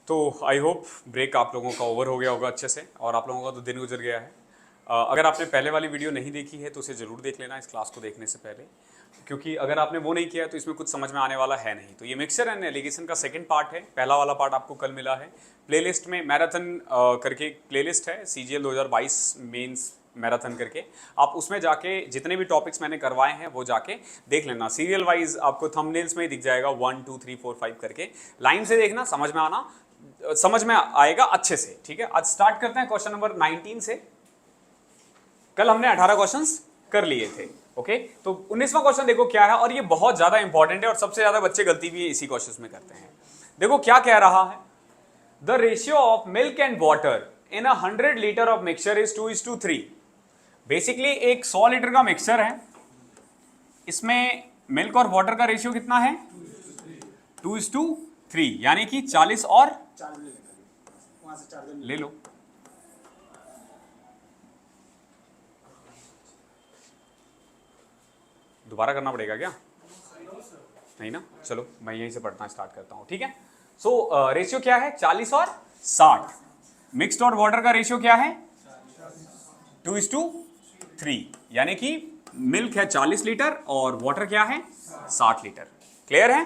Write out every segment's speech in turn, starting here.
तो I hope break आप लोगों का ओवर हो गया होगा अच्छे से और आप लोगों का तो दिन गुजर गया है। अगर आपने पहले वाली वीडियो नहीं देखी है तो उसे ज़रूर देख लेना इस क्लास को देखने से पहले, क्योंकि अगर आपने वो नहीं किया तो इसमें कुछ समझ में आने वाला है नहीं। तो ये मिक्सचर एंड एलिगेशन का सेकंड पार्ट है। पहला वाला पार्ट आपको कल मिला है। प्लेलिस्ट में मैराथन करके एक प्लेलिस्ट है, CGL 2022 मेंस मैराथन करके। आप उसमें जाके जितने भी टॉपिक्स मैंने करवाए हैं वो जाके देख लेना। सीरियल वाइज आपको थंबनेल्स में ही दिख जाएगा 1 2 3 4 5 करके। लाइन से देखना, समझ में आएगा अच्छे से। ठीक है, आज स्टार्ट करते हैं क्वेश्चन नंबर 19 से। कल हमने 18 क्वेश्चंस कर लिए थे। ओके, तो 19वां क्वेश्चन देखो क्या है, और ये बहुत ज्यादा इंपॉर्टेंट है और सबसे ज्यादा बच्चे गलती भी इसी क्वेश्चन में करते हैं। देखो क्या कह रहा है, the ratio of milk and water in 100 litre of mixture is 2:3। Basically एक 100 लीटर का मिक्सचर है, इसमें मिल्क और वाटर का रेशियो कितना है 2:3, यानी कि 40 और ले लो। दोबारा करना पड़ेगा क्या? नहीं ना, चलो मैं यहीं से पढ़ना स्टार्ट करता हूं। ठीक है, सो रेशियो क्या है 40 और 60। मिक्स्ड और वाटर का रेशियो क्या है 2:3, यानी कि मिल्क है 40 लीटर और वाटर क्या है 60 लीटर। क्लियर है?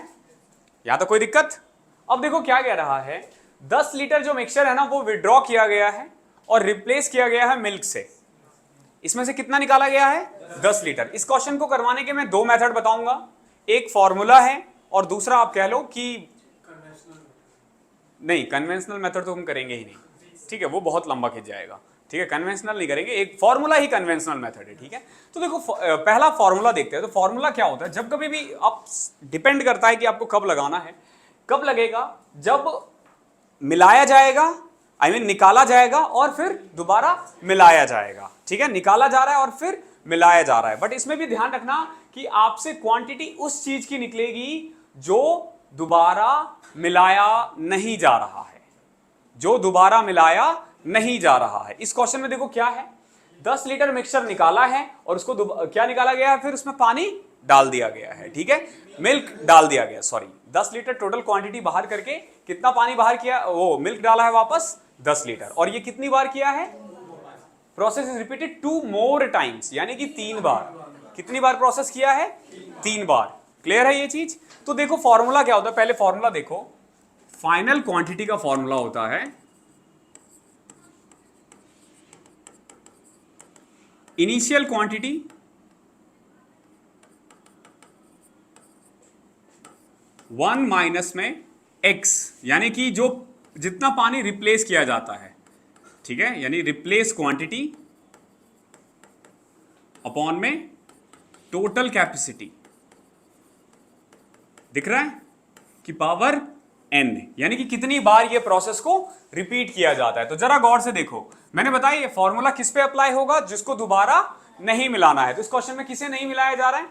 यहां तो कोई दिक्कत? अब देखो क्या कह रहा है, 10 लीटर जो मिक्सचर है ना वो विड्रॉ किया गया है और रिप्लेस किया गया है मिल्क से। इसमें से कितना निकाला गया है 10 लीटर। इस क्वेश्चन को करवाने के मैं दो मेथड बताऊंगा, एक फॉर्मूला है और दूसरा आप कह लो कि नहीं, कन्वेंशनल मेथड तो हम करेंगे ही नहीं। ठीक है, वो बहुत लंबा खिंच जाएगा। ठीक है, कन्वेंशनल नहीं करेंगे, एक फॉर्मूला ही कन्वेंशनल मेथड है। ठीक है, तो देखो पहला फॉर्मूला देखते हैं। तो फॉर्मूला क्या होता है, जब कभी भी आप, डिपेंड करता है कि आपको कब लगाना है। कब लगेगा, जब मिलाया जाएगा, निकाला जाएगा और फिर दोबारा मिलाया जाएगा। ठीक है, निकाला जा रहा है और फिर मिलाया जा रहा है। बट इसमें भी ध्यान रखना कि आपसे क्वांटिटी उस चीज की निकलेगी जो दोबारा मिलाया नहीं जा रहा है, जो दोबारा मिलाया नहीं जा रहा है। इस क्वेश्चन में देखो क्या है, 10 लीटर मिक्सचर निकाला है और उसको क्या निकाला गया है, फिर उसमें पानी डाल दिया गया है। ठीक है, मिल्क डाल दिया गया, सॉरी 10 लीटर टोटल क्वांटिटी बाहर करके कितना पानी बाहर किया, वो मिल्क डाला है वापस 10 लीटर। और ये कितनी बार किया है, process is repeated 2 more times, यानी कि 3 बार। कितनी बार प्रोसेस किया है 3 बार। क्लियर है ये चीज? तो देखो फॉर्मूला क्या होता है, पहले फॉर्मूला देखो। फाइनल क्वांटिटी का फॉर्मूला होता है इनिशियल क्वांटिटी वन माइनस में x, यानी कि जो जितना पानी रिप्लेस किया जाता है। ठीक है, यानी रिप्लेस क्वांटिटी अपॉन में टोटल कैपेसिटी। दिख रहा है कि पावर n, यानी कि कितनी बार ये प्रोसेस को रिपीट किया जाता है। तो जरा गौर से देखो, मैंने बताया ये फॉर्मूला किस पे अप्लाई होगा, जिसको दोबारा नहीं मिलाना है। तो इस क्वेश्चन में किसे नहीं मिलाया जा रहा है,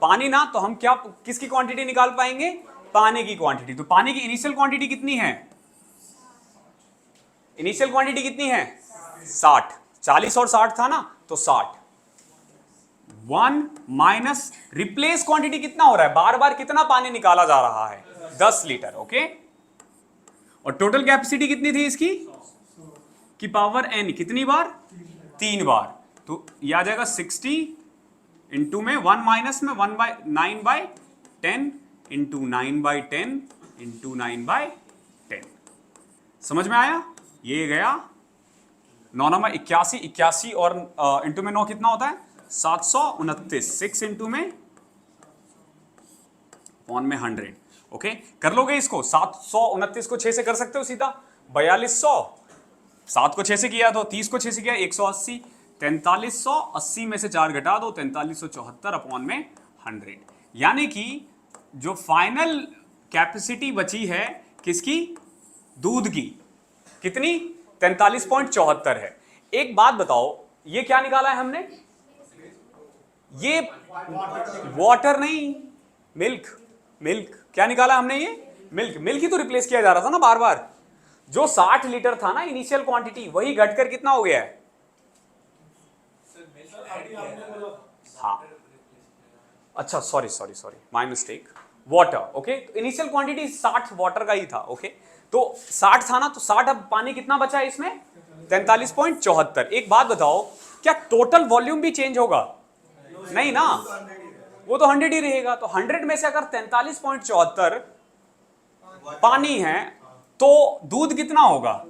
पानी ना, तो हम क्या किसकी क्वांटिटी निकाल पाएंगे, पानी की क्वांटिटी। तो पानी की इनिशियल क्वांटिटी कितनी है, इनिशियल क्वांटिटी कितनी है 60। 40 और 60 था ना, तो 60। 1 माइनस रिप्लेस क्वांटिटी कितना हो रहा है, बार बार कितना पानी निकाला जा रहा है 10 लीटर। ओके, और टोटल कैपेसिटी कितनी थी इसकी, की पावर n, कितनी बार 3 बार। तो ये आ जाएगा 60 इंटू में 1 माइनस में 1/9/10 इंटू 9/10 इंटू 9/10। समझ में आया? ये गया 9 नंबर 81, 81 और इंटू में 9 कितना होता है 729। 6 इंटू में अपॉन में 100। ओके, कर लोगे इसको, 729 को 6 से कर सकते हो सीधा, 4200। 7 को 6 से किया तो 30 को 6 से किया 180। 4380 में से 4 घटा दो, 4374 अपॉन में 100। यानी कि जो फाइनल कैपेसिटी बची है किसकी, दूध की, कितनी 43.74 है। एक बात बताओ, ये क्या निकाला है हमने, ये वाटर नहीं, मिल्क। मिल्क क्या निकाला हमने, ये मिल्क। मिल्क ही तो रिप्लेस किया जा रहा था ना बार बार। जो 60 लीटर था ना इनिशियल क्वांटिटी, वही घटकर कितना हो गया है, हाँ अच्छा sorry my mistake, water, okay. तो इनिशियल क्वांटिटी 60 वाटर का ही था, ओके। तो 60 था ना, तो 60, अब पानी कितना बचा है इसमें? 43.74। एक बात बताओ, क्या टोटल वॉल्यूम भी चेंज होगा? नहीं ना, वो तो 100 ही रहेगा। तो 100 में से अगर 43.74 पानी है तो दूध कितना होगा?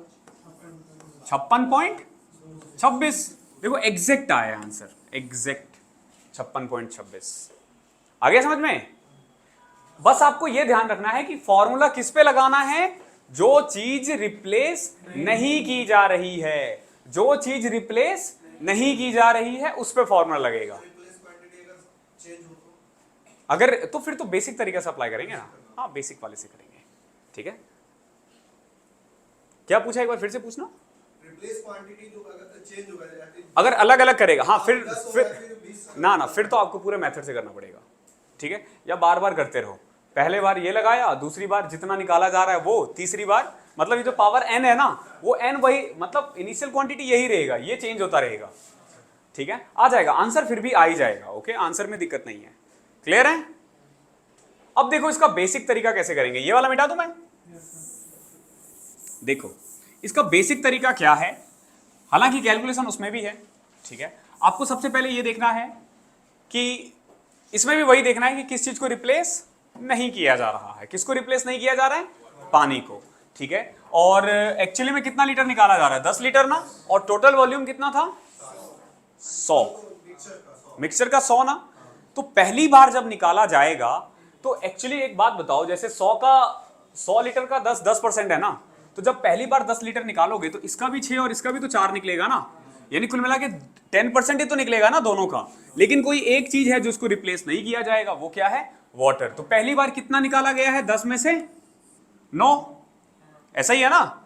56.26। देखो एग्जैक्ट आया आंसर, एग्जैक्ट 56.26। आ गया समझ में? बस आपको यह ध्यान रखना है कि फॉर्मूला किस पे लगाना है? जो चीज रिप्लेस नहीं की जा रही है, जो चीज रिप्लेस नहीं की जा रही है उस पे फॉर्मूला लगेगा। अगर तो फिर तो बेसिक तरीके से अप्लाई करेंगे ना। हाँ, बेसिक वाले से करेंगे, ठीक है। क्या पूछा, एक बार फिर से पूछना। रिप्लेस क्वांटिटी जो अगर चेंज होगा, अगर अलग अलग करेगा, हाँ फिर ना फिर तो आपको पूरे मेथड से करना पड़ेगा, ठीक है। या बार बार करते रहो, पहले बार ये लगाया, दूसरी बार जितना निकाला जा रहा है वो, तीसरी बार मतलब ये जो पावर n है ना, वो n वही, मतलब इनिशियल क्वांटिटी यही रहेगा, ये चेंज होता रहेगा, ठीक है। आ जाएगा आंसर, फिर भी आ ही जाएगा, ओके। आंसर में दिक्कत नहीं है, क्लियर है। अब देखो इसका बेसिक तरीका कैसे करेंगे, ये वाला मिटा दूं मैं। देखो इसका बेसिक तरीका क्या है, हालांकि कैलकुलेशन उसमें भी है, ठीक है। आपको सबसे पहले ये देखना है कि इसमें भी वही देखना है कि किस चीज को रिप्लेस नहीं किया जा रहा है। किसको रिप्लेस नहीं किया जा रहा है? पानी को, ठीक है। और एक्चुअली में कितना लीटर निकाला जा रहा है? 10 लीटर ना, और टोटल वॉल्यूम कितना था? 100। मिक्सचर का 100 ना। तो पहली बार जब निकाला जाएगा तो एक्चुअली एक बात बताओ, जैसे 100 लीटर का 10% है ना, तो जब पहली बार 10 लीटर निकालोगे तो इसका भी 6 और इसका भी तो 4 निकलेगा ना, यानी कुल मिला के 10% ही तो निकलेगा ना दोनों का। लेकिन कोई एक चीज है जो उसको रिप्लेस नहीं किया जाएगा, वो क्या है? वाटर। तो पहली बार कितना निकाला गया है? 10 में से 9, ऐसा ही है ना।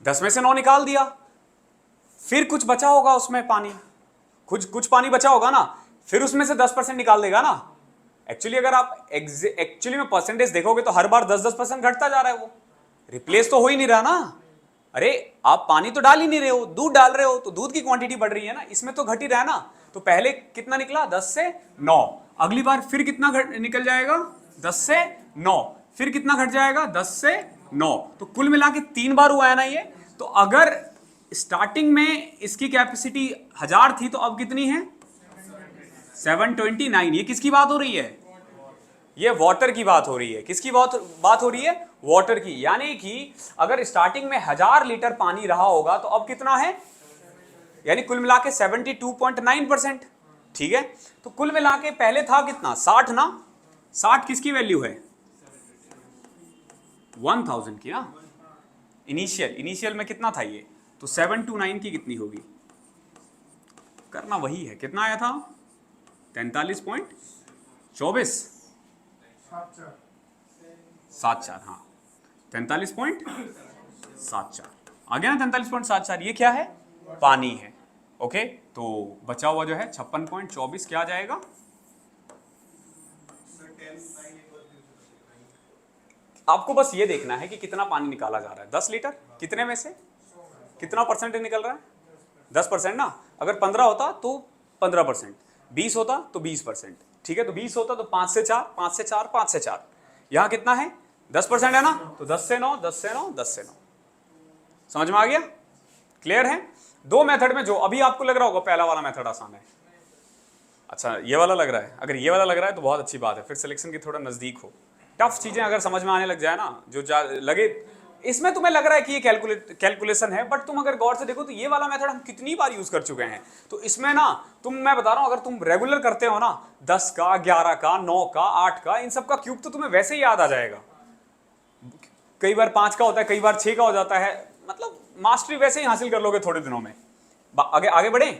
10 में से 9 निकाल दिया, फिर कुछ बचा होगा उसमें पानी, कुछ पानी बचा होगा ना, फिर उसमें से 10% निकाल देगा ना। एक्चुअली अगर आप एक्चुअली में परसेंटेज देखोगे तो हर बार 10% घटता जा रहा है, वो रिप्लेस तो हो ही नहीं रहा ना। अरे आप पानी तो डाल ही नहीं रहे हो, दूध डाल रहे हो, तो दूध की क्वांटिटी बढ़ रही है ना, इसमें तो घट ही रहा है ना। तो पहले कितना निकला? 10 से 9। अगली बार फिर कितना निकल जाएगा? 10 से 9। फिर कितना घट जाएगा? 10 से 9। तो कुल मिला के 3 बार हुआ है ना ये। तो अगर स्टार्टिंग में इसकी कैपेसिटी 1000 थी तो अब कितनी है? 729। ये किसकी बात हो रही है? ये वाटर की बात हो रही है। किसकी बात हो रही है? वाटर की। यानी कि अगर स्टार्टिंग में 1000 लीटर पानी रहा होगा तो अब कितना है? यानी कुल मिला के 72.9%, ठीक है। तो कुल मिला के पहले था कितना? 60 ना। 60 किसकी वैल्यू है? 1000 की ना। इनिशियल में कितना था ये? तो 729 की कितनी होगी? करना वही है, कितना आया था? 43.24, 74, हाँ 43.74 आ गया ना। 43.74 ये क्या है? पानी है, ओके। तो बचा हुआ जो है 56.24 क्या आ जाएगा? आपको बस ये देखना है कि कितना पानी निकाला जा रहा है। 10 लीटर कितने में से कितना परसेंटेज निकल रहा है? 10% ना। अगर 15 होता तो 15%, 20 होता तो 20%, ठीक है। तो 20 होता तो 5 से 4, 5 से 4, 5 से 4। यहां कितना है? 10% है ना, तो 10 से 9, 10 से 9, 10 से 9। समझ में आ गया? क्लियर है? दो मेथड में जो अभी आपको लग रहा होगा पहला वाला मेथड आसान है, अच्छा ये वाला लग रहा है। अगर ये वाला लग रहा है तो बहुत अच्छी बात है, फिर सिलेक्शन की थोड़ा नजदीक हो। टफ चीजें अगर समझ में आने लग जाए ना, जो लगे इसमें तुम्हें लग रहा है कि ये कैलकुलेशन है, बट तुम अगर गौर से देखो तो ये वाला मेथड हम कितनी बार यूज कर चुके हैं। तो इसमें ना मैं बता रहा हूं, अगर तुम रेगुलर करते हो ना, 10 का, 11 का, 9 का, 8 का, इन सब का क्यूब तो तुम्हें वैसे ही याद आ जाएगा। कई बार 5 का होता है, कई बार 6 का हो जाता है, मतलब मास्टरी वैसे ही हासिल कर लोगे थोड़े दिनों में। आगे बढ़े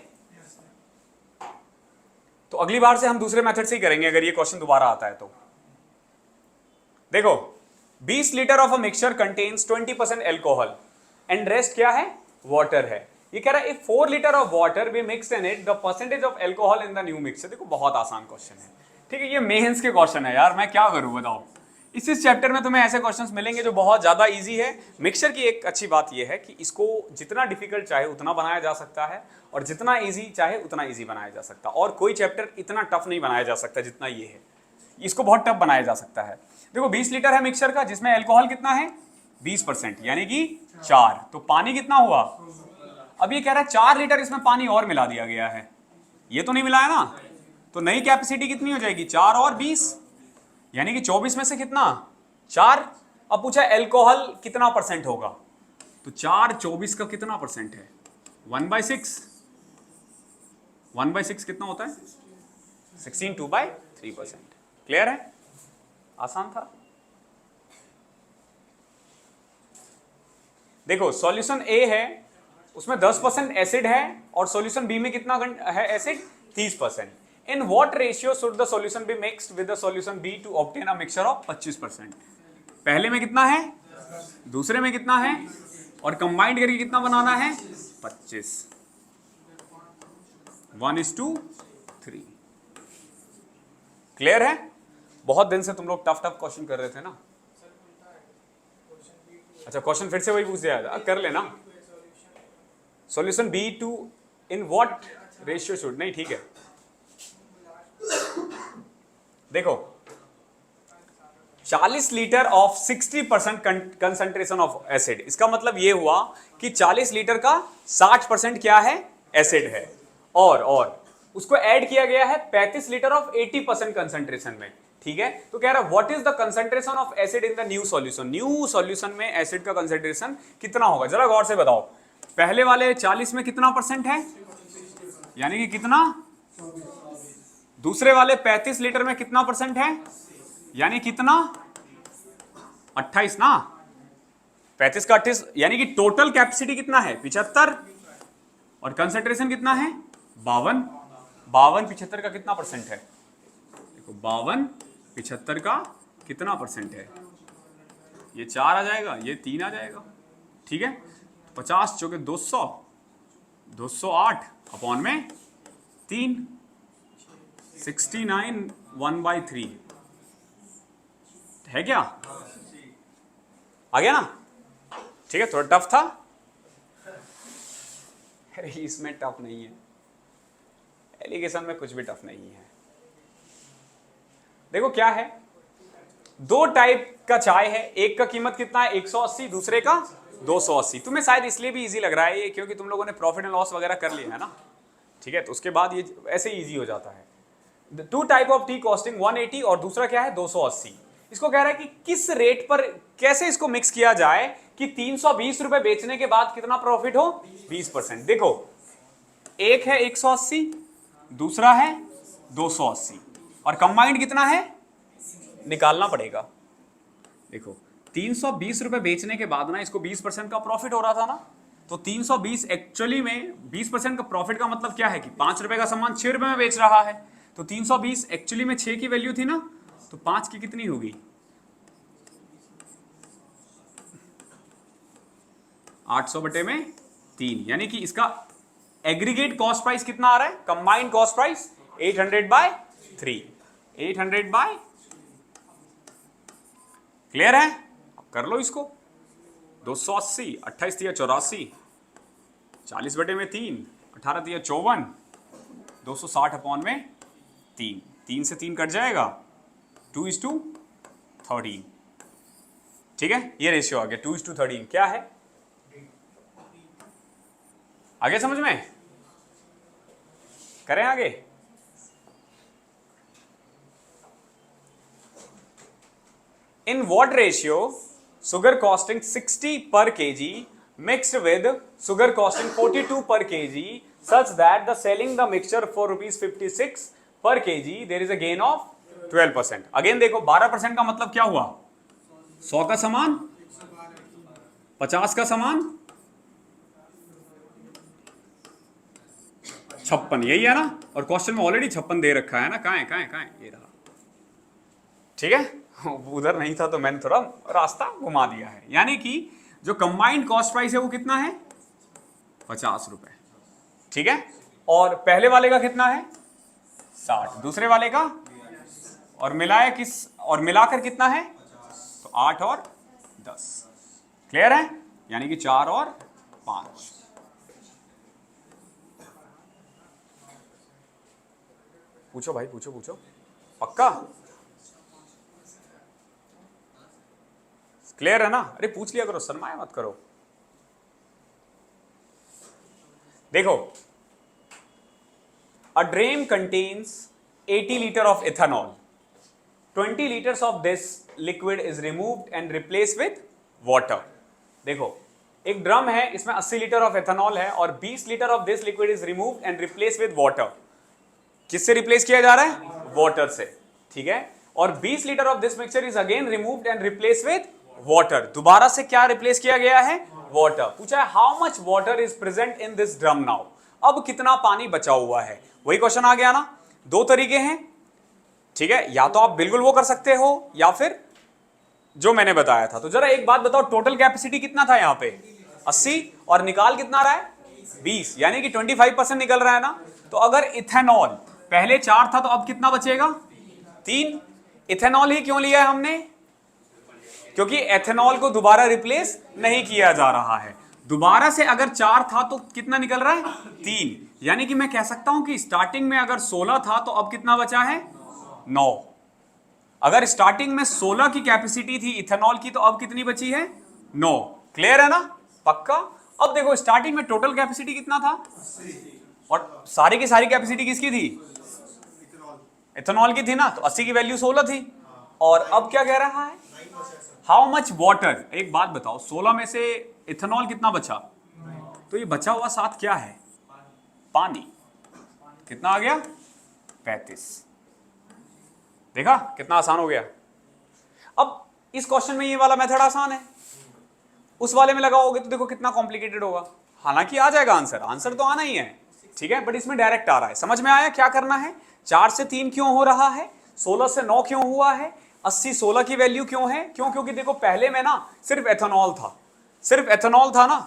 तो अगली बार से हम दूसरे मेथड से ही करेंगे अगर ये क्वेश्चन दोबारा आता है तो। देखो 20 litre of a mixture contains 20% alcohol and rest क्या है? वाटर है। ये कह रहा है if 4 litre of water be mixed in it the percentage of alcohol in the new mixture. देखो बहुत आसान क्वेश्चन है, ठीक है। ये मेंस के क्वेश्चन है यार, मैं क्या करूं बताओ। इस चैप्टर में तुम्हें ऐसे क्वेश्चंस मिलेंगे जो बहुत ज्यादा इजी है। मिक्सचर की एक अच्छी बात यह है कि इसको जितना डिफिकल्ट चाहे उतना बनाया जा सकता है, और जितना इजी चाहे उतना इजी बनाया जा सकता है, और कोई चैप्टर इतना टफ नहीं बनाया जा सकता जितना ये है। इसको बहुत टफ बनाया जा सकता है। देखो 20 लीटर है मिक्सचर का, जिसमें अल्कोहल कितना है 20%, यानी कि 4, तो पानी कितना हुआ। अब ये कह रहा है 4 लीटर इसमें पानी और मिला दिया गया है, ये तो नहीं मिलाया ना, तो नई कैपेसिटी कितनी हो जाएगी 4 और 20, यानी कि 24 में से कितना 4। अब पूछा अल्कोहल कितना परसेंट होगा, तो 4 24 का कितना परसेंट है 1/6, 1/6 कितना होता है 16, 2/3%। क्लियर है, आसान था। देखो सॉल्यूशन ए है, उसमें 10% एसिड है, और सॉल्यूशन बी में कितना है acid 30%। In what ratio should the solution be mixed with the solution B to obtain a mixture of 25%। पहले में कितना है, दूसरे में कितना है, और कंबाइंड करके कितना बनाना है 25, 1:3। क्लियर है। बहुत दिन से तुम लोग टफ क्वेश्चन कर रहे थे ना। अच्छा क्वेश्चन फिर से वही पूछ दिया, कर लेना। Solution B to in what ratio should, नहीं ठीक है। देखो 40 litre of 60% concentration of acid, इसका मतलब ये हुआ कि 40 लीटर का 60% क्या है एसिड है, और उसको ऐड किया गया है 35 लीटर ऑफ 80% कंसंट्रेशन में, ठीक है। तो कह रहा है what is the concentration of acid in the new solution, new solution में एसिड का कंसंट्रेशन कितना होगा, जरा गौर से बताओ। पहले वाले 40 में कितना परसेंट है, यानी कि कितना, दूसरे वाले 35 लीटर में कितना परसेंट है, यानी कितना 28 ना, 35 का 28, यानी कि टोटल कैपेसिटी कितना है 75, और कंसंट्रेशन कितना है 52, 75 का कितना परसेंट है, देखो 52 75 का कितना परसेंट है, ये 4 आ जाएगा, ये 3 आ जाएगा, ठीक है। 50 चौके 200, 208 अपॉन में 3, 69 1/3 है क्या, आ गया ना, ठीक है। थोड़ा टफ था, अरे इसमें टफ नहीं है, एलिगेशन में कुछ भी टफ नहीं है। देखो क्या है, दो टाइप का चाय है, एक का कीमत कितना है 180, दूसरे का 280। तुम्हें शायद इसलिए भी इजी लग रहा है ये, क्योंकि तुम लोगों ने प्रॉफिट एंड लॉस वगैरह कर लिया है ना, ठीक है। तो उसके बाद ये ऐसे इजी हो जाता है। Two type of tea costing 180 और दूसरा क्या है 280। इसको कह रहा है कि किस रेट पर कैसे इसको मिक्स किया जाए कि 320 रुपए बेचने के बाद कितना प्रॉफिट हो 20%। देखो एक है 180, दूसरा है 280, और कंबाइंड कितना है निकालना पड़ेगा। देखो 320 रुपए बेचने के बाद ना इसको 20% का प्रॉफिट हो रहा था ना, तो 320 एक्चुअली में 20% का प्रॉफिट का मतलब क्या है कि 5 रुपए का सामान 6 रुपए में बेच रहा है, तो 320 एक्चुअली में 6 की वैल्यू थी ना, तो 5 की कितनी होगी 800 बटे में 3, यानी कि इसका एग्रीगेट कॉस्ट प्राइस कितना आ रहा है, कंबाइंड कॉस्ट प्राइस 800/3, 800/। क्लियर है, अब कर लो इसको, 280, 28 तिया 84, 40 बटे में 3, 18 तिया 54, 260 अपॉन में 3, 3 से 3 कट जाएगा, 2:13, ठीक है। ये रेशियो आ गया 2:13, क्या है आगे समझ में, करें आगे। इन what ratio sugar costing 60 per kg mixed with sugar costing 42 per kg such that the selling the mixture for ₹56 per kg there is a gain of 12%। Again देखो 12% का मतलब क्या हुआ, 100 का सामान 50 का सामान 56, यही है ना, और क्वेश्चन में ऑलरेडी 56 दे रखा है ना, कहाँ है ये रहा, ठीक है। उधर नहीं था तो मैंने थोड़ा रास्ता घुमा दिया है, यानी कि जो कंबाइंड कॉस्ट प्राइस है वो कितना है 50 रुपए, ठीक है। और पहले वाले का कितना है 60, दूसरे वाले का, और मिलाया किस, और मिलाकर कितना है, तो 8 और 10। क्लियर है, यानी कि 4 और 5। पूछो भाई, पूछो पक्का। क्लियर है ना? अरे पूछ लिया करो, शर्माया मत करो। देखो, a dram contains 80 liter of ethanol. 20 liters of this liquid is removed and replaced with water. देखो, एक ड्रम है, इसमें 80 लीटर ऑफ एथेनॉल है और 20 litre of this liquid is removed and replace with water. किससे रिप्लेस किया जा रहा है? वाटर से, ठीक है। और 20 litre of this mixture is again removed and replace with water. दोबारा से क्या रिप्लेस किया गया है? वाटर। पूछा है how much water is present in this drum now. अब कितना पानी बचा हुआ है, वही क्वेश्चन आ गया ना। दो तरीके हैं, ठीक है, या तो आप बिल्कुल वो कर सकते हो या फिर जो मैंने बताया था। तो जरा एक बात बताओ, टोटल कैपेसिटी कितना था यहाँ पे? 80, और निकाल कितना रहा है? 20, यानी कि 25% निकल रहा है ना। तो अगर इथेनॉल पहले 4 था तो अब कितना बचेगा? 3। इथेनॉल ही क्यों लिया है हमने? क्योंकि एथेनॉल को दोबारा रिप्लेस नहीं किया जा रहा है। दोबारा से अगर 4 था तो कितना निकल रहा है? 3। यानी कि मैं कह सकता हूं कि स्टार्टिंग में अगर 16 था तो अब कितना बचा है? 9। अगर स्टार्टिंग में 16 की कैपेसिटी थी इथेनॉल की तो अब कितनी बची है? 9। क्लियर है ना? पक्का। अब देखो, स्टार्टिंग में टोटल कैपेसिटी कितना था? और सारी की सारी कैपेसिटी किसकी थी? इथेनॉल की थी ना। तो 80 की वैल्यू 16 थी। और अब क्या कह रहा है? How much water. एक बात बताओ, 16 में से इथेनॉल कितना बचा? तो ये बचा हुआ 7 क्या है? पानी। कितना आ गया? 35। देखा कितना आसान हो गया। अब इस क्वेश्चन में ये वाला मेथड आसान है, उस वाले में लगाओगे तो देखो कितना कॉम्प्लिकेटेड होगा। हालांकि आ जाएगा आंसर, आंसर तो आना ही है, ठीक है, बट इसमें डायरेक्ट आ रहा है। समझ में आया क्या करना है? 4 से 3 क्यों हो रहा है? 16 से 9 क्यों हुआ है? 80 16 की वैल्यू क्यों है? क्यों? क्योंकि देखो पहले में ना सिर्फ एथेनॉल था, सिर्फ एथेनॉल था ना।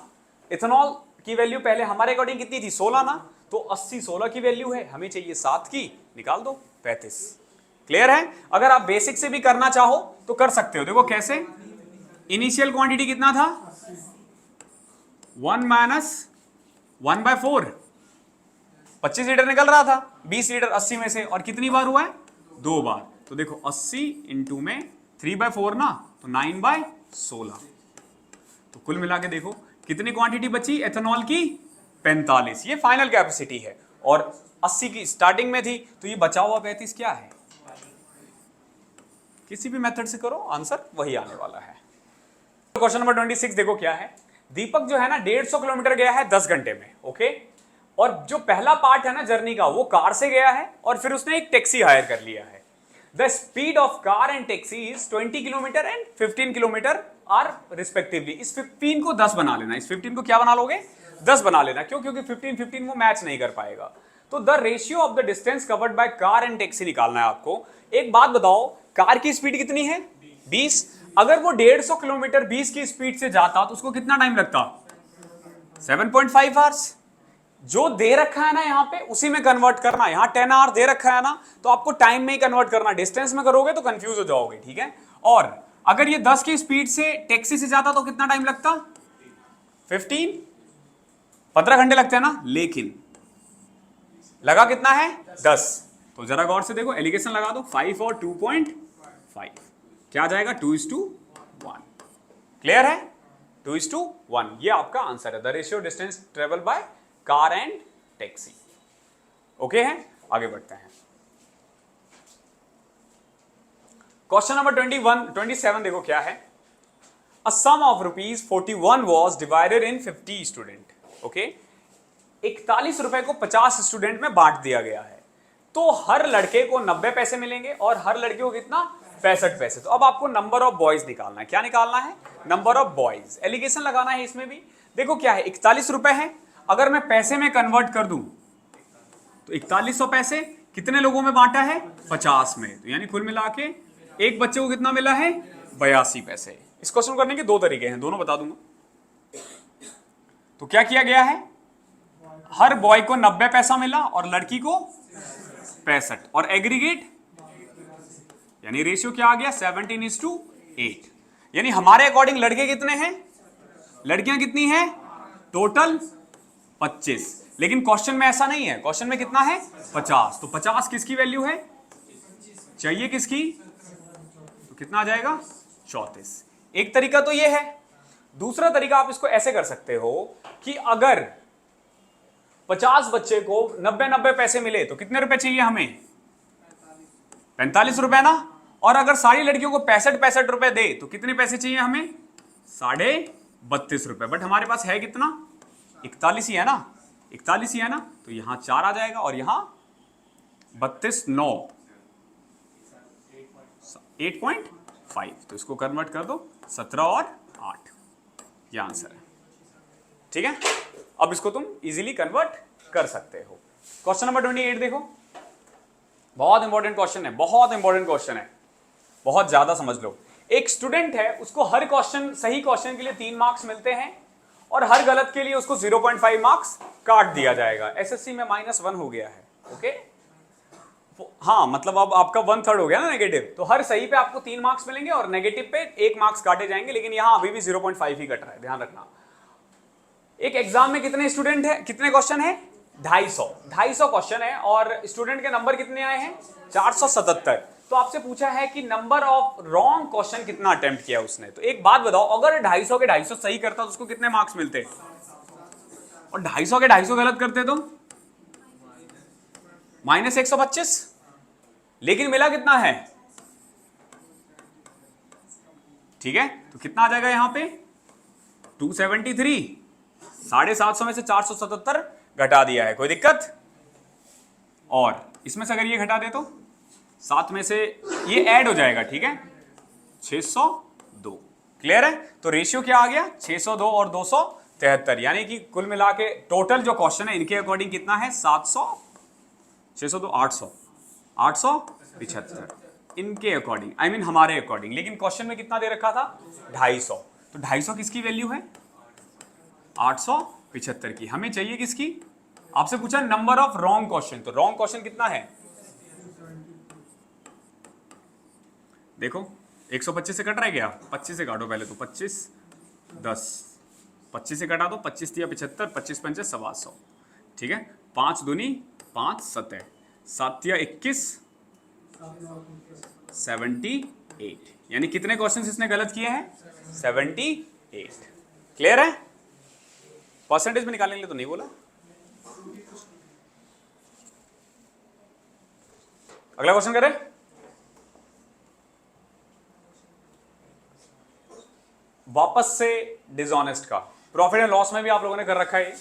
एथेनॉल की वैल्यू पहले हमारे अकॉर्डिंग कितनी थी? 16 ना। तो 80 16 की वैल्यू है, हमें चाहिए 7 की, निकाल दो 35। क्लियर है? अगर आप बेसिक से भी करना चाहो तो कर सकते हो। देखो कैसे, इनिशियल क्वांटिटी कितना था? 1 माइनस 1/4, 25 लीटर निकल रहा था। 20 लीटर 80 में से, और कितनी बार हुआ है? 2 बार। तो देखो 80 इंटू में 3/4 ना, तो 9/16। तो कुल मिला के देखो कितनी क्वांटिटी बची एथेनॉल की? 45। ये फाइनल कैपेसिटी है और 80 की स्टार्टिंग में थी, तो ये बचा हुआ 35 क्या है? किसी भी मेथड से करो, आंसर वही आने वाला है। क्वेश्चन नंबर 26 देखो क्या है। दीपक जो है ना 150 किलोमीटर गया है 10 घंटे में, ओके। और जो पहला पार्ट है ना जर्नी का, वो कार से गया है और फिर उसने एक टैक्सी हायर कर लिया है। The speed of car and taxi is 20 kilometre and 15 kilometre are respectively. इस 15 को 10 बना लेना। इस 15 को क्या बना लोगे? 10 बना लेना। क्यों? क्योंकि 15 वो मैच नहीं कर पाएगा। तो the ratio of the distance covered by car and taxi निकालना है आपको। एक बात बताओ, कार की स्पीड कितनी है? 20। अगर वो 150 किलोमीटर 20 की स्पीड से जाता तो उसको कितना टाइम लगता? 7.5 आवर्स। जो दे रखा है ना यहाँ पे उसी में कन्वर्ट करना। यहाँ 10 आवर दे रखा है ना, तो आपको टाइम में ही कन्वर्ट करना। डिस्टेंस में करोगे तो कंफ्यूज हो जाओगे, ठीक है। और अगर ये 10 की स्पीड से टैक्सी से जाता तो कितना टाइम लगता? 15 घंटे लगते हैं ना। लेकिन लगा कितना है? 10। तो जरा गौर से देखो, एलिगेशन लगा दो। 5 और 2.5 क्या आ जाएगा? 2:1। क्लियर है? 2:1 ये आपका आंसर है। The ratio distance travel by car and taxi. Okay है, आगे बढ़ते हैं। क्वेश्चन नंबर 27 देखो क्या है। A sum of ₹41 was divided in 50 student. Okay, 41 रुपए को 50 स्टूडेंट में बांट दिया गया है। तो हर लड़के को 90 पैसे मिलेंगे और हर लड़के को कितना? 65 पैसे। तो अब आपको नंबर ऑफ बॉयज निकालना है। क्या निकालना है? Number of boys. एलिगेशन लगाना है इसमें भी। देखो क्या है, 41 रुपए है। अगर मैं पैसे में कन्वर्ट कर दूं तो 4100 पैसे कितने लोगों में बांटा है? 50 में। तो यानी कुल मिला के एक बच्चे को कितना मिला है? 82 पैसे। इस क्वेश्चन करने के 2 तरीके हैं, दोनों बता दूंगा। तो क्या किया गया है? हर बॉय को 90 पैसा मिला और लड़की को 65, और एग्रीगेट यानी रेशियो क्या आ गया? 17:8। यानी हमारे अकॉर्डिंग लड़के कितने हैं? लड़कियां कितनी हैं? टोटल 25। लेकिन क्वेश्चन में ऐसा नहीं है। क्वेश्चन में कितना है? 50। तो 50 किसकी वैल्यू है? चाहिए किसकी? तो कितना आ जाएगा? 34। एक तरीका तो ये है। दूसरा तरीका आप इसको ऐसे कर सकते हो कि अगर 50 बच्चे को 90 पैसे मिले तो कितने रुपए चाहिए हमें? 45 रुपए ना। और अगर सारी लड़कियों को 65 रुपए दे तो कितने पैसे चाहिए हमें? 32.5 रुपए। बट हमारे पास है कितना? 41 ही है ना, 41 ही है ना। तो यहां 4 आ जाएगा और यहां 32 9 8.5। तो इसको कन्वर्ट कर दो 17 और 8, ये आंसर है। ठीक है, अब इसको तुम इजीली कन्वर्ट कर सकते हो। क्वेश्चन नंबर 28 देखो, बहुत इंपॉर्टेंट क्वेश्चन है, बहुत इंपॉर्टेंट क्वेश्चन है, बहुत ज्यादा समझ लो। एक स्टूडेंट है, उसको हर क्वेश्चन, सही क्वेश्चन के लिए 3 मार्क्स मिलते हैं और हर गलत के लिए उसको 0.5 मार्क्स काट दिया जाएगा। एसएससी में -1 हो गया है। ओके, हाँ, मतलब अब आपका 1/3 हो गया ना नेगेटिव। तो हर सही पे आपको 3 मार्क्स मिलेंगे और नेगेटिव पे 1 मार्क्स काटे जाएंगे, लेकिन यहां अभी भी 0.5 ही कट रहा है, ध्यान रखना। एक एग्जाम में कितने स्टूडेंट है, कितने क्वेश्चन है? 250 क्वेश्चन है और स्टूडेंट के नंबर कितने आए हैं? 477। तो आपसे पूछा है कि नंबर ऑफ रॉन्ग क्वेश्चन कितना अटेम्प्ट किया उसने। तो एक बात बताओ, अगर 250 के 250 सही करता तो उसको कितने मार्क्स मिलते? और 250 के 250 गलत करते तो -125। लेकिन मिला कितना है? ठीक है, तो कितना आ जाएगा यहां पे? 273। 750 में से 477 घटा दिया है, कोई दिक्कत? और इसमें से अगर ये घटा दे तो 7 में से ये ऐड हो जाएगा। ठीक है, 602। क्लियर है? तो रेशियो क्या आ गया? 602 और 273, यानी कि कुल मिला के टोटल जो क्वेश्चन है इनके अकॉर्डिंग कितना है? 700, 602 875 इनके अकॉर्डिंग, आई मीन हमारे अकॉर्डिंग। लेकिन क्वेश्चन में कितना दे रखा था? 250। तो 250 किसकी वैल्यू है? 875 की। हमें चाहिए किसकी? आपसे पूछा नंबर ऑफ रॉन्ग क्वेश्चन। तो रॉन्ग क्वेश्चन कितना है? देखो 125 से कट रहा है क्या? 25 से काटो पहले तो। 25 10, 25 से कटा दो। 25 तिया 75, 25 पंचे 125। ठीक है, 5 दूनी 5 7, 7 तिया 21, 78। यानी कितने क्वेश्चंस इसने गलत किए हैं? 78। क्लियर है? परसेंटेज में निकालने के लिए तो नहीं बोला। अगला क्वेश्चन करें। वापस से डिसऑनेस्ट का, प्रॉफिट एंड लॉस में भी आप लोगों ने कर रखा है।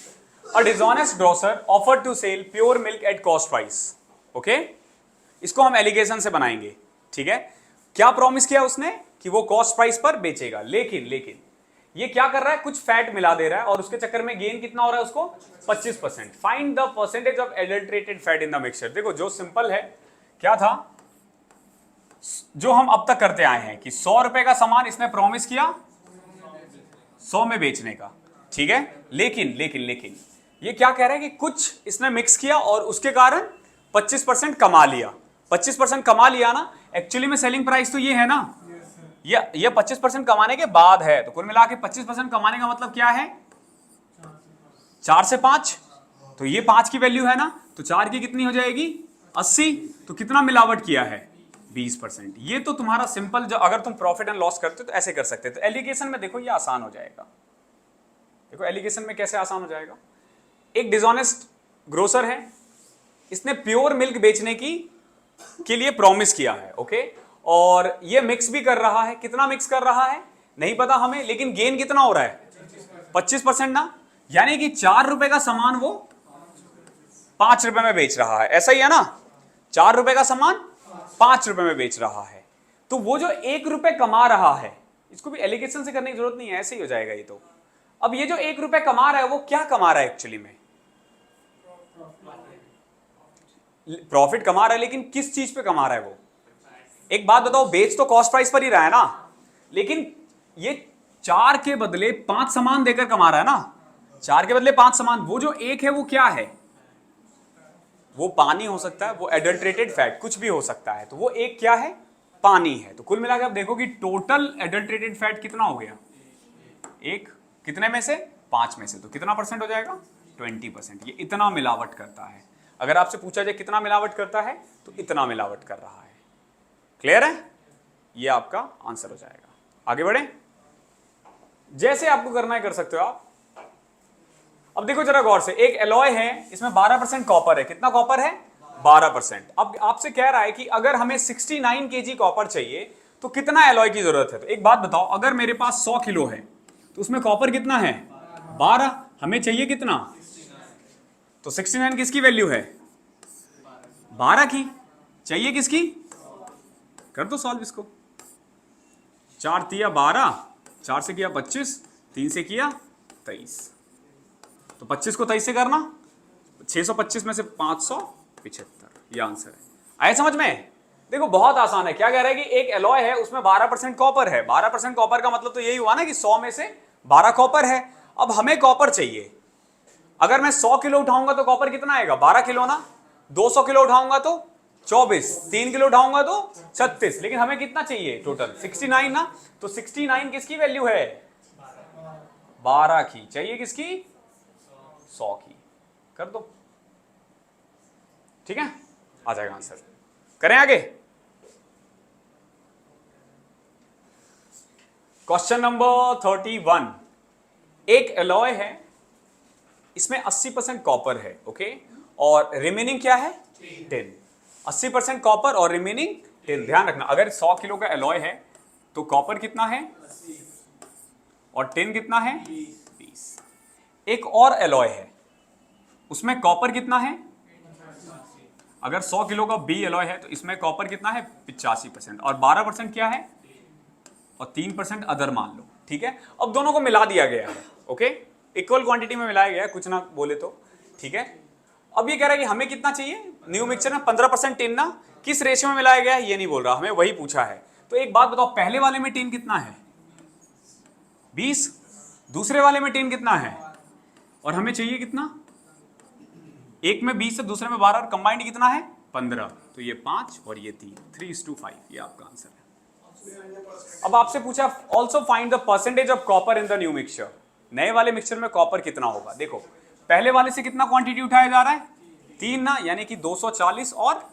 A dishonest grocer offer to sell pure milk at cost price. Okay, इसको हम एलिगेशन से बनाएंगे। ठीक है, क्या प्रॉमिस किया उसने? कि वो कॉस्ट प्राइस पर बेचेगा। लेकिन ये क्या कर रहा है? कुछ फैट मिला दे रहा है और उसके चक्कर में गेन कितना हो रहा है उसको? 25%। Find the percentage of adulterated fat in the mixture. देखो जो सिंपल है, क्या था जो हम अब तक करते आए हैं कि 100 रुपए का सामान इसने प्रॉमिस किया 100 में बेचने का। ठीक है, लेकिन ये क्या कह रहा है कि कुछ इसने मिक्स किया और उसके कारण 25% कमा लिया। 25% कमा लिया ना, एक्चुअली में सेलिंग प्राइस तो ये है ना, ये 25% कमाने के बाद है। तो कुल मिला के 25% कमाने का मतलब क्या है? 4 से 5, तो ये 5 की वैल्यू है ना, तो 4 की कितनी हो जाएगी? 80। तो कितना मिलावट किया है? 20%। ये तो तुम्हारा सिंपल, जो अगर तुम प्रॉफिट एंड लॉस करते हो तो ऐसे कर सकते हो। तो एलिगेशन में देखो ये आसान हो जाएगा। देखो एलिगेशन में कैसे आसान हो जाएगा। एक डिसऑनेस्ट ग्रोसर है, इसने प्योर मिल्क बेचने के लिए प्रॉमिस किया है। ओके, और ये मिक्स भी कर रहा है। कितना मिक्स कर रहा है नहीं पता हमें, लेकिन गेन कितना हो रहा है? 25% ना, यानी कि 4 रुपए का सामान वो 5 रुपए में बेच रहा है। ऐसा ही है ना, 4 रुपए का सामान 5 रुपए में बेच रहा है। तो वो जो 1 रुपए कमा रहा है, इसको भी एलिगेशन से करने की जरूरत नहीं है, ऐसे ही हो जाएगा ये तो। अब ये जो 1 रुपए कमा रहा है, वो क्या कमा रहा है एक्चुअली में? प्रॉफिट कमा रहा है, लेकिन किस चीज पे कमा रहा है वो? एक बात बताओ, बेच तो कॉस्ट प्राइस पर ही रहा है ना, लेकिन ये 4 के बदले 5 सामान देकर कमा रहा है ना। 4 के बदले 5 सामान, वो जो 1 है वो क्या है? वो पानी हो सकता है, वो एडल्ट्रेटेड फैट, कुछ भी हो सकता है। तो वो 1 क्या है? पानी है। तो कुल मिलाकर आप देखो कि टोटल एडल्ट्रेटेड फैट कितना हो गया? 1 कितने में से? 5 में से। तो कितना परसेंट हो जाएगा? 20%। ये इतना मिलावट करता है। अगर आपसे पूछा जाए कितना मिलावट करता है, तो इतना मिलावट कर रहा है। क्लियर है? ये आपका आंसर हो जाएगा। आगे बढ़े। जैसे आपको करना है कर सकते हो आप। अब देखो जरा गौर से, एक एलॉय है, इसमें 12% कॉपर है। कितना कॉपर है? 12%। अब आपसे कह रहा है कि अगर हमें 69 केजी कॉपर चाहिए तो कितना एलॉय की जरूरत है। तो एक बात बताओ, अगर मेरे पास 100 किलो है तो उसमें कॉपर कितना है? 12। हमें चाहिए कितना? तो 69 किसकी वैल्यू है? 12 की। चाहिए किसकी? कर दो सॉल्व इसको। 4 तिया 12, 4 से किया 25, 3 से किया 23। तो 25 को 23 से करना, 625 में से 575, ये आंसर है। आया समझ में? देखो बहुत आसान है। क्या कह रहा है कि एक एलॉय है, उसमें 12% कॉपर है। 12% कॉपर का मतलब तो यही हुआ ना कि 100 में से 12 कॉपर है। अब हमें कॉपर चाहिए। अगर मैं 100 किलो उठाऊंगा तो कॉपर कितना आएगा? 12 किलो ना। 200 किलो उठाऊंगा तो 24, 3 किलो उठाऊंगा तो 36। लेकिन हमें कितना चाहिए टोटल? 69 ना। तो 69 किसकी वैल्यू है? 12 की। चाहिए किसकी? 100 की। कर दो, ठीक है, आ जाएगा आंसर। करें आगे। Question number 31। एक एलॉय है, इसमें 80% कॉपर है, ओके, और रिमेनिंग क्या है? 10। 80% कॉपर और रिमेनिंग 10। ध्यान रखना, अगर 100 किलो का एलॉय है तो कॉपर कितना है और 10 कितना है? 20। एक और एलॉय है, उसमें कॉपर कितना है? अगर 100 किलो का बी एलॉय है तो इसमें कॉपर कितना है? 85%। और 12% क्या है? और 3% अदर मान लो, ठीक है। अब दोनों को मिला दिया गया है, ओके, इक्वल क्वांटिटी में मिलाया गया है, कुछ ना बोले तो, ठीक है। अब ये कह रहा है कि हमें कितना चाहिए न्यू मिक्सचर में? 15% टिन ना। किस रेशियो में मिलाया गया है ये नहीं बोल रहा, हमें वही पूछा है। तो एक बात बताओ, पहले वाले में टिन कितना है? 20। दूसरे वाले में टिन कितना है? और हमें चाहिए कितना? एक में 20 है, दूसरे में 12, और कंबाइंड कितना है? 15। तो ये 5 और ये 3, 3:5, ये आपका आंसर है। अब आपसे पूछा also find the percentage of copper in the new mixture. नए वाले मिक्सचर में कॉपर कितना होगा? देखो पहले वाले से कितना क्वांटिटी उठाया जा रहा है? 3 ना, यानी कि 240 और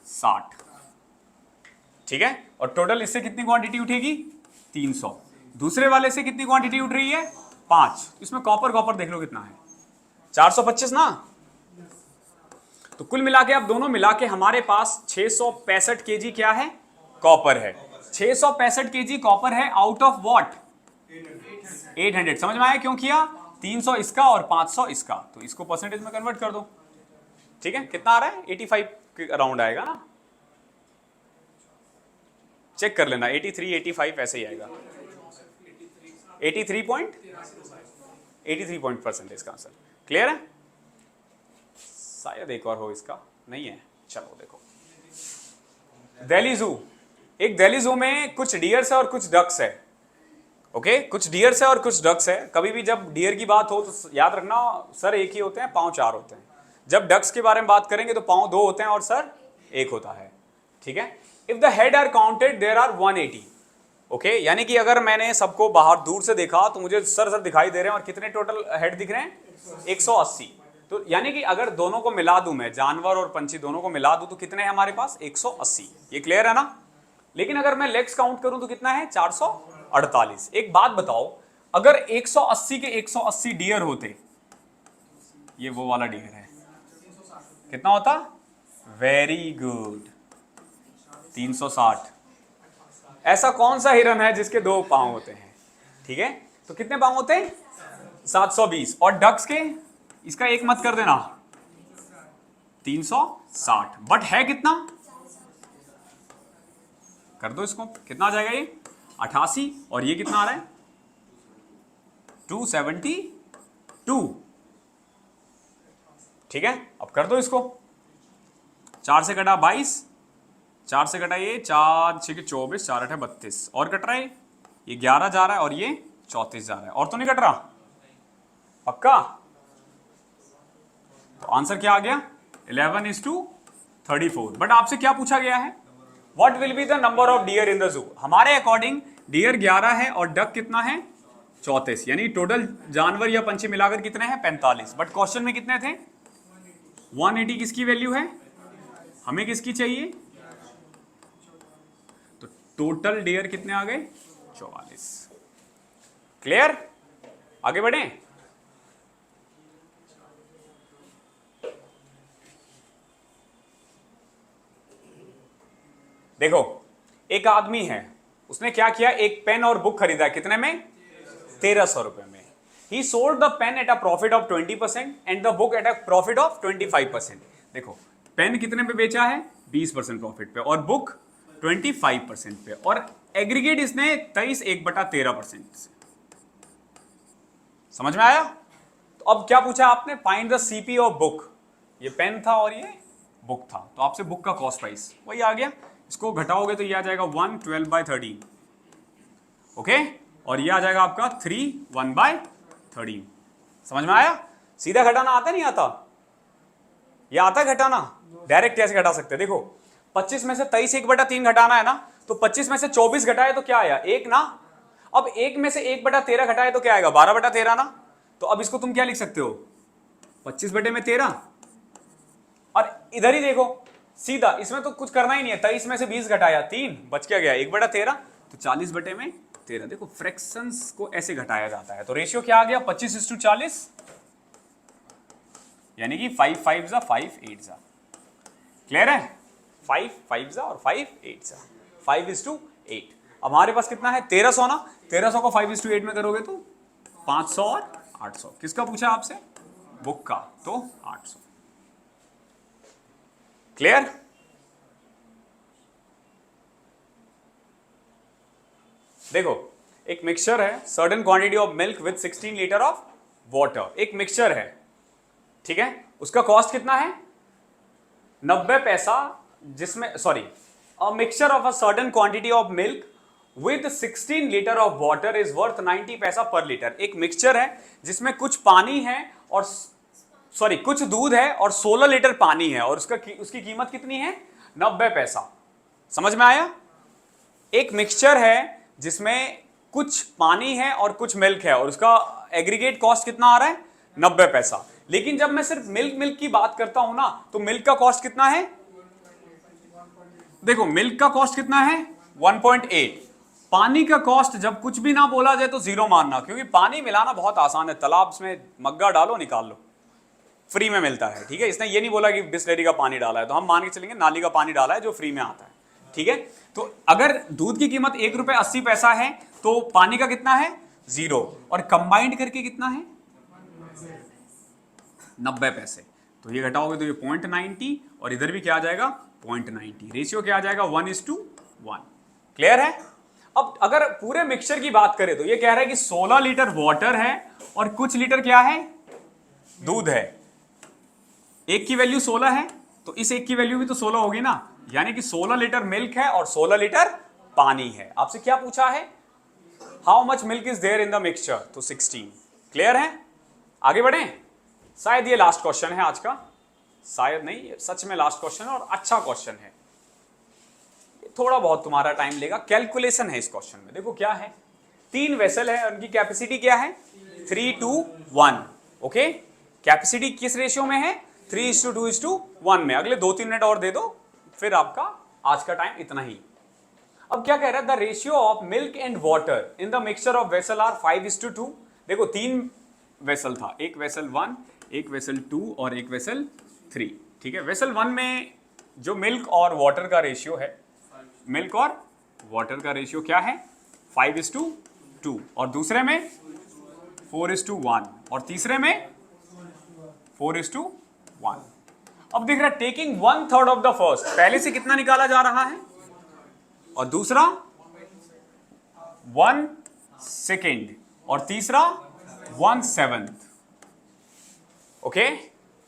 60, ठीक है। और टोटल इससे कितनी क्वांटिटी उठेगी? 300। दूसरे वाले से कितनी क्वांटिटी उठ रही है? 5। इसमें कॉपर कॉपर देख लो कितना है? 425 ना। तो कुल मिला के, अब दोनों मिला के हमारे पास 665 केजी क्या है? कॉपर है। 665 केजी कॉपर है आउट ऑफ व्हाट? 800। समझ में आया क्यों किया? 300 इसका और 500 इसका। तो इसको परसेंटेज में कन्वर्ट कर दो, ठीक है। कितना आ रहा है? 85 के अराउंड आएगा ना। चेक कर लेना, 83, 85 ऐसे ही आएगा। 83 पॉइंट परसेंटेज का आंसर। क्लियर है? शायद एक और हो, इसका नहीं है। चलो देखो, दिल्ली जू। एक दिल्ली जू में कुछ डियर्स है और कुछ डक्स है, ओके। कुछ डियर्स है और कुछ डक्स है। कभी भी जब डियर की बात हो तो याद रखना सर एक ही होते हैं, पाँव 4 होते हैं। जब डक्स के बारे में बात करेंगे तो पाँव 2 होते हैं और सर 1 होता है, ठीक है। If the head are counted there are 180, okay. यानी कि अगर मैंने सबको बाहर दूर से देखा तो मुझे सर दिखाई दे रहे हैं, और कितने टोटल हेड दिख रहे हैं? 180। तो यानी कि अगर दोनों को मिला दूं मैं, जानवर और पंछी दोनों को मिला दूं, तो कितने हैं हमारे पास? 180। ये क्लियर है ना? लेकिन अगर मैं लेग्स काउंट करूं तो कितना है? 448। एक बात बताओ, अगर 180 के 180 डियर होते, ये वो वाला डियर है, कितना होता? Very good, 360। ऐसा कौन सा हिरन है जिसके 2 पांव होते हैं? ठीक है, तो कितने पांव होते हैं? 720। और डक्स के, इसका एक मत कर देना, 360। बट है कितना? कर दो इसको, कितना आ जाएगा ये? 88। और ये कितना आ रहा है? 272, ठीक है। अब कर दो इसको, 4 से कटा 22, 4 से कटा ये 4 6 24, 4 8 32, और कट रहा है ये 11 जा रहा है, और ये 34 जा रहा है, और तो नहीं कट रहा? पक्का? तो आंसर क्या आ गया? 11:34। बट आपसे क्या पूछा गया है? What will be the number of dear in the zoo? हमारे अकॉर्डिंग डियर 11 है और डक कितना है? 34। यानी टोटल जानवर या पंछी मिलाकर कितने हैं? 45। बट क्वेश्चन में कितने थे? 180 किसकी वैल्यू है? हमें किसकी चाहिए? तो टोटल डियर कितने आ गए? 44। क्लियर? आगे बढ़े। देखो एक आदमी है, उसने क्या किया, एक पेन और बुक खरीदा, कितने में? 1300 रुपए में। ही sold the pen at a profit of 20% and the book at a profit of 25%। देखो पेन कितने पे बेचा है? 20% प्रॉफिट पे, और बुक 25% पे, और एग्रीगेट इसने 23/13% से। समझ में आया? तो अब क्या पूछा आपने? Find the CP of book. ये पेन था और ये बुक था, तो आपसे बुक का कॉस्ट प्राइस वही आ गया। इसको घटाओगे तो ये आ जाएगा 112/13, ओके, और ये आ जाएगा आपका 3 1/13। समझ में आया? सीधा घटाना आता नहीं आता? ये आता है घटाना? डायरेक्ट कैसे घटा सकते हैं? देखो 25 में से 23 1/3 घटाना है ना, तो 25 में से 24 घटाए तो क्या आया? 1 ना। अब 1 में से 1/13 घटाए तो क्या आएगा? 12/13 ना। तो अब इसको तुम क्या लिख सकते हो? 25/13। और इधर ही देखो सीधा, इसमें तो कुछ करना ही नहीं है। 23 में से 20 घटाया 3, बच क्या गया? 1/13, तो 40/13। देखो फ्रैक्शंस को ऐसे घटाया जाता है। तो रेशियो क्या आ गया? 25:40, यानी कि 5 5 जा 5 8 जा। क्लियर है? 5 5 जा और 5 8 जा, 5:8। अब हमारे पास कितना है? 1300 ना। 1300 को 5:8 में करोगे तो 500 और 800। किसका पूछा आपसे? बुक का, तो 800। क्लियर? देखो एक मिक्सचर है, certain quantity of milk with 16 litre of water. एक मिक्सचर है, ठीक है, उसका कॉस्ट कितना है? 90 पैसा, जिसमें sorry a mixture of a certain quantity of milk with 16 litre of water is worth 90 पैसा पर लीटर। एक मिक्सचर है जिसमें कुछ पानी है और सॉरी कुछ दूध है और 16 लीटर पानी है, और उसकी कीमत कितनी है? 90 पैसा। समझ में आया? एक मिक्सचर है जिसमें कुछ पानी है और कुछ मिल्क है, और उसका एग्रीगेट कॉस्ट कितना आ रहा है? 90 पैसा। लेकिन जब मैं सिर्फ मिल्क की बात करता हूं ना, तो मिल्क का कॉस्ट कितना है? देखो मिल्क का कॉस्ट कितना है? 1.8। पानी का कॉस्ट जब कुछ भी ना बोला जाए तो 0 मानना, क्योंकि पानी मिलाना बहुत आसान है। तालाब में मग्गा डालो, निकाल लो, फ्री में मिलता है। ठीक है, इसने ये नहीं बोला कि बिस्लेरी का पानी डाला है, तो हम मान के चलेंगे नाली का पानी डाला है जो फ्री में आता है। ठीक है, तो अगर दूध की कीमत 1 रुपए 80 पैसा है, तो पानी का कितना है? 0, और कंबाइंड करके कितना है? 90 पैसे। तो ये घटाओगे तो ये 0.90, और इधर भी क्या आ जाएगा? 0.90। रेशियो क्या आ जाएगा? 1:1। क्लियर है? अब अगर पूरे मिक्सचर की बात करें तो ये कह रहा है कि 16 लीटर वाटर है और कुछ लीटर क्या है? दूध है। एक की वैल्यू 16 है, तो इस एक की वैल्यू भी तो 16 होगी ना, यानी कि 16 लीटर मिल्क है और 16 लीटर पानी है। आपसे क्या पूछा है? How much milk is there in the mixture? तो 16। क्लियर है? आगे बढ़े। शायद ये लास्ट क्वेश्चन है आज का, शायद नहीं, सच में लास्ट क्वेश्चन है और अच्छा क्वेश्चन है। थोड़ा बहुत तुम्हारा टाइम लेगा, कैलकुलेशन है इस क्वेश्चन में। देखो क्या है, 3 वेसल है, उनकी कैपेसिटी क्या है? 3:1। ओके, कैपेसिटी किस रेशियो में है? 3:2:1 में। अगले 2-3 मिनट और दे दो, फिर आपका आज का टाइम इतना ही। अब क्या कह रहा है? The ratio of milk and water in the mixture of vessel are 5:2। देखो 3 वेसल था, एक वेसल 1, एक वेसल 2 और एक वेसल 3। ठीक है, वेसल 1 में जो मिल्क और वाटर का रेशियो है, मिल्क और वाटर का रेशियो क्या है? 5:2, और दूसरे में 4:1, और तीसरे में 4:1। अब देख रहा है, टेकिंग 1/3 ऑफ द फर्स्ट, पहले से कितना निकाला जा रहा है, और दूसरा 1/2 और तीसरा 1/7। ओके,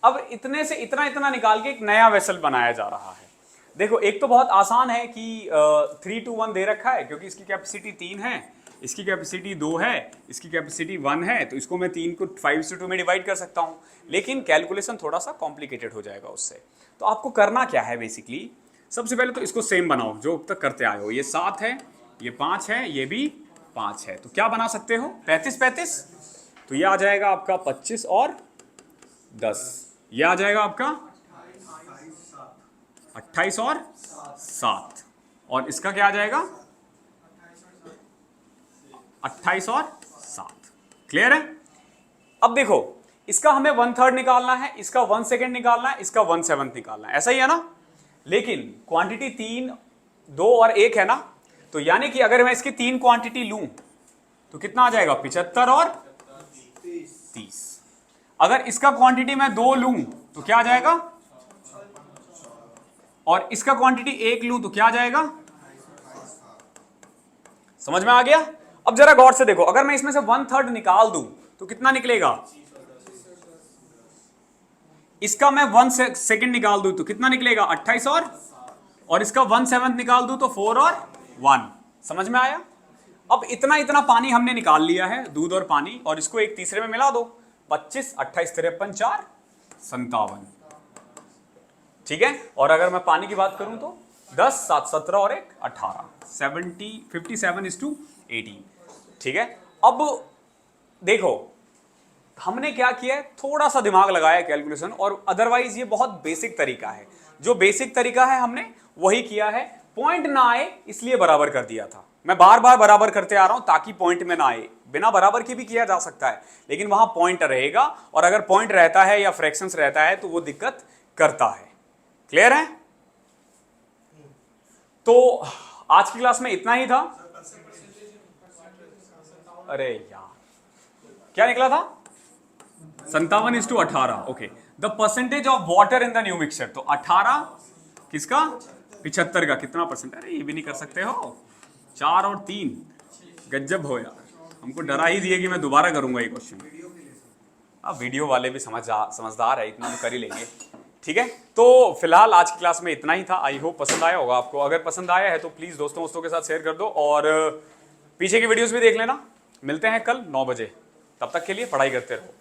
अब इतने से इतना इतना निकाल के एक नया वेसल बनाया जा रहा है। देखो एक तो बहुत आसान है कि 3:1 दे रखा है, क्योंकि इसकी कैपेसिटी 3 है, इसकी कैपेसिटी 2 है, इसकी कैपेसिटी 1 है, तो इसको मैं 3 को 5:2 में डिवाइड कर सकता हूं। लेकिन कैलकुलेशन थोड़ा सा कॉम्प्लिकेटेड हो जाएगा उससे। तो आपको करना क्या है बेसिकली, सबसे पहले तो इसको सेम बनाओ जो अब तक करते आए हो। ये 7 है, ये 5 है, ये भी 5 है, तो क्या बना सकते हो? 35-35। तो ये आ जाएगा आपका 25 और 10, ये आ जाएगा आपका 28 और 7, और इसका क्या आ जाएगा? 28 और 7। क्लियर है? अब देखो, इसका हमें 1/3 निकालना है, इसका 1 सेकेंड निकालना है, इसका 1/7 निकालना है, ऐसा ही है ना? लेकिन क्वांटिटी 3, 2 और 1 है ना, तो यानी कि अगर मैं इसकी 3 क्वांटिटी लूं तो कितना आ जाएगा? 75 और 30। अगर इसका क्वांटिटी मैं 2 लूं तो क्या आ जाएगा? और इसका क्वांटिटी 1 लूं तो क्या आ जाएगा? समझ में आ गया? अब जरा गौर से देखो, अगर मैं इसमें से 1/3 निकाल दूं तो कितना निकलेगा? इसका मैं 1 सेकेंड निकाल दूं तो कितना निकलेगा? 28 और इसका 1/7 निकाल दूं तो 4 और 1। समझ में आया? अब इतना इतना पानी हमने निकाल लिया है, दूध और पानी, और इसको एक तीसरे में मिला दो। 25, 28, 53, 4, 57। ठीक है? और अगर मैं पानी की बात करूं तो 10, 7, 17 और 1, 18, 57:18। ठीक है? अब देखो, हमने क्या किया है, थोड़ा सा दिमाग लगाया कैलकुलेशन, और अदरवाइज ये बहुत बेसिक तरीका है। जो बेसिक तरीका है हमने वही किया है। पॉइंट ना आए इसलिए बराबर कर दिया था। मैं बार बार बराबर करते आ रहा हूं ताकि पॉइंट में ना आए। बिना बराबर के भी किया जा सकता है, लेकिन वहां पॉइंट रहेगा, और अगर पॉइंट रहता है या फ्रैक्शंस रहता है तो वो दिक्कत करता है। क्लियर है? तो आज की क्लास में इतना ही था। अरे यार, क्या निकला था? 57:18। Okay, the percentage of water in the new mixture. तो 18 किसका? 75 का। कितना परसेंट? अरे ये भी नहीं कर सकते हो। 4 और 3, गज्जब हो यार। हमको डरा ही दिए कि मैं दोबारा करूंगा ये क्वेश्चन। अब वीडियो वाले भी समझदार है, इतना हम कर ही लेंगे। ठीक है? तो फिलहाल आज की क्लास में इतना ही था। आई होप पसंद आया होगा आपको। अगर पसंद आया है तो प्लीज दोस्तों के साथ शेयर कर दो, और पीछे की वीडियोस भी देख लेना। मिलते हैं कल 9 बजे। तब तक के लिए पढ़ाई करते रहो।